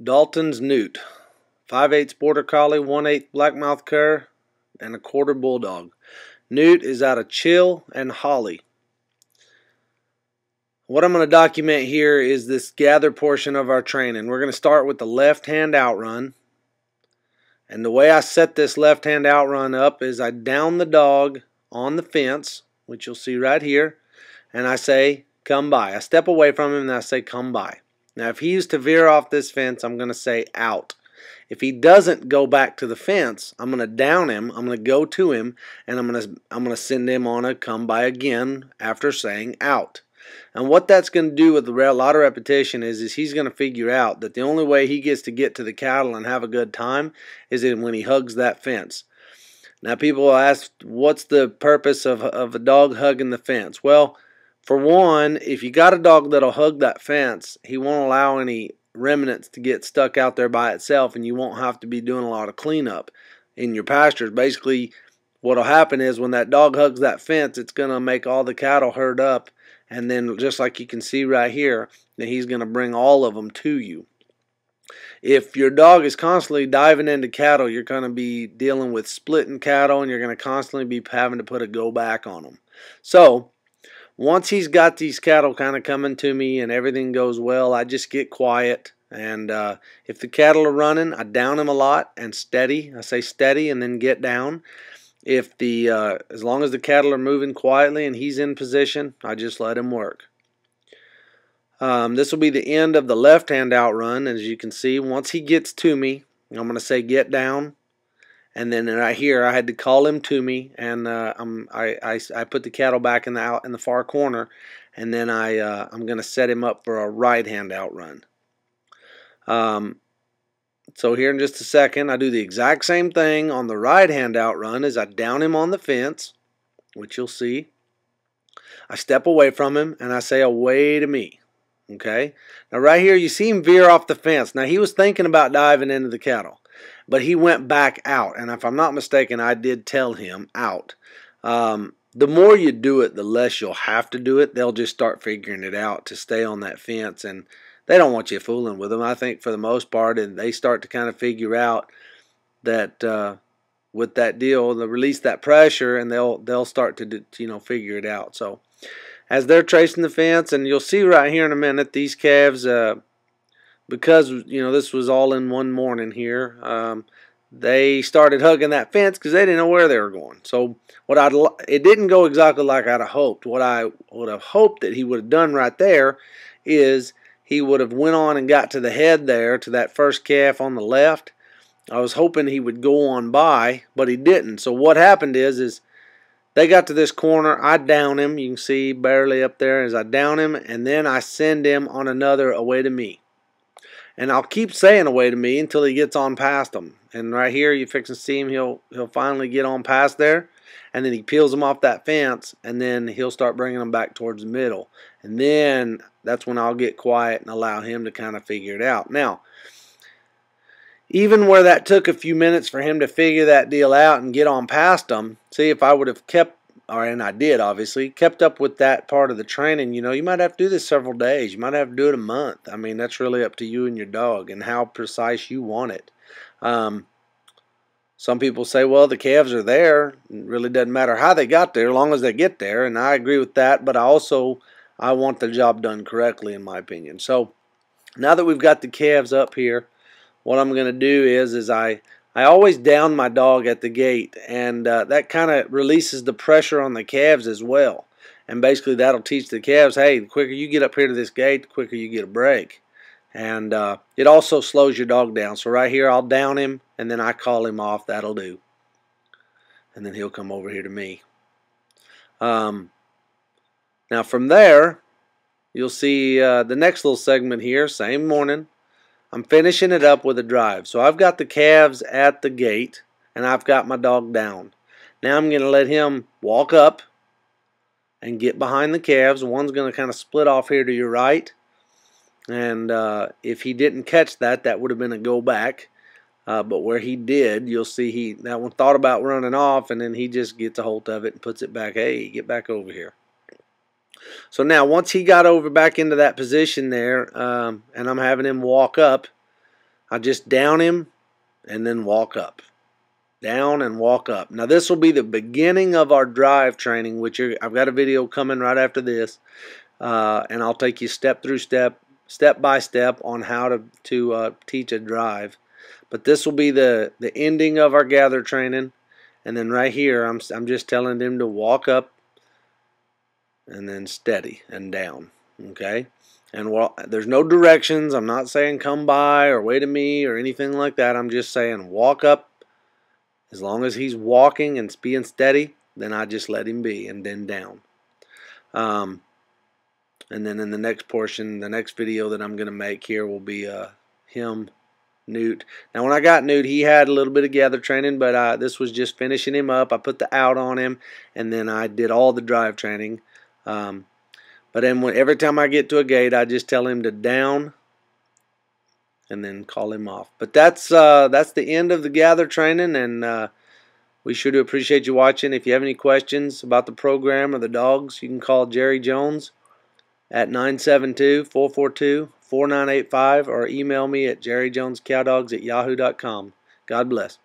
Dalton's Newt, 5/8 Border Collie, 1/8 Blackmouth Cur, and a quarter Bulldog. Newt is out of Chill and Holly. What I'm going to document here is this gather portion of our training. We're going to start with the left-hand outrun. And the way I set this left-hand outrun up is I down the dog on the fence, which you'll see right here, and I say, come by. I step away from him and I say, come by. Now, if he used to veer off this fence, I'm going to say out. If he doesn't go back to the fence, I'm going to down him, I'm going to go to him, and I'm going to send him on a come by again after saying out. And what that's going to do with a lot of repetition is he's going to figure out that the only way he gets to get to the cattle and have a good time is when he hugs that fence. Now, people will ask, what's the purpose of a dog hugging the fence? Well, for one, if you got a dog that'll hug that fence, he won't allow any remnants to get stuck out there by itself, and you won't have to be doing a lot of cleanup in your pastures. Basically, what'll happen is when that dog hugs that fence, it's going to make all the cattle herd up, and then just like you can see right here, that he's going to bring all of them to you. If your dog is constantly diving into cattle, you're going to be dealing with splitting cattle, and you're going to constantly be having to put a go back on them. So once he's got these cattle kind of coming to me and everything goes well, I just get quiet. And if the cattle are running, I down them a lot and steady. I say steady and then get down. If as long as the cattle are moving quietly and he's in position, I just let him work. This will be the end of the left-hand outrun. As you can see, once he gets to me, I'm going to say get down. And then right here, I had to call him to me, and I put the cattle back in the far corner, and then I'm going to set him up for a right-hand outrun. So here in just a second, I do the exact same thing on the right-hand outrun as I down him on the fence, which you'll see. I step away from him, and I say away to me. Okay? Now right here, you see him veer off the fence. Now he was thinking about diving into the cattle, but he went back out. And if I'm not mistaken, I did tell him out. The more you do it, the less you'll have to do it. They'll just start figuring it out to stay on that fence, and they don't want you fooling with them, I think, for the most part, and they start to kind of figure out that with that deal, they'll release that pressure, and they'll start to figure it out. So as they're tracing the fence, and you'll see right here in a minute, these calves, because this was all in one morning here, they started hugging that fence because they didn't know where they were going. So it didn't go exactly like I'd have hoped. What I would have hoped that he would have done right there is he would have went on and got to the head there, to that first calf on the left. I was hoping he would go on by, but he didn't. So what happened is they got to this corner. I down him. You can see barely up there as I down him, and then I send him on another away to me. And I'll keep saying away to me until he gets on past them. And right here, you fix and see him. He'll finally get on past there, and then he peels them off that fence, and then he'll start bringing them back towards the middle. And then that's when I'll get quiet and allow him to kind of figure it out. Now, even where that took a few minutes for him to figure that deal out and get on past them, see, if I would have and I did, obviously, kept up with that part of the training, you might have to do this several days. You might have to do it a month. I mean, that's really up to you and your dog and how precise you want it. Some people say, well, the calves are there. It really doesn't matter how they got there, as long as they get there. And I agree with that, but I want the job done correctly, in my opinion. So now that we've got the calves up here, what I'm going to do is I always down my dog at the gate, and that kind of releases the pressure on the calves as well. And basically that'll teach the calves, hey, the quicker you get up here to this gate, the quicker you get a break. And it also slows your dog down. So right here, I'll down him, and then I call him off. That'll do. And then he'll come over here to me. Now from there, you'll see the next little segment here, same morning. I'm finishing it up with a drive. So I've got the calves at the gate, and I've got my dog down. Now I'm going to let him walk up and get behind the calves. One's going to kind of split off here to your right. And if he didn't catch that, that would have been a go back. But where he did, you'll see that one thought about running off, and then he just gets a hold of it and puts it back. Hey, get back over here. So now once he got over back into that position there, and I'm having him walk up, I just down him and then walk up. Down and walk up. Now this will be the beginning of our drive training, which I've got a video coming right after this, and I'll take you step by step on how to teach a drive. But this will be the ending of our gather training, and then right here I'm just telling them to walk up and then steady and down. Okay. And there's no directions. I'm not saying come by or wait a me or anything like that. I'm just saying walk up. As long as he's walking and being steady, then I just let him be, and then down. And then in the next portion, the next video that I'm going to make here will be him, Newt. Now when I got Newt, he had a little bit of gather training, but this was just finishing him up. I put the out on him, and then I did all the drive training. But then every time I get to a gate, I just tell him to down and then call him off. But that's the end of the gather training, and we sure do appreciate you watching. If you have any questions about the program or the dogs, you can call Jerry Jones at 972-442-4985 or email me at jerryjonescowdogs@yahoo.com. God bless.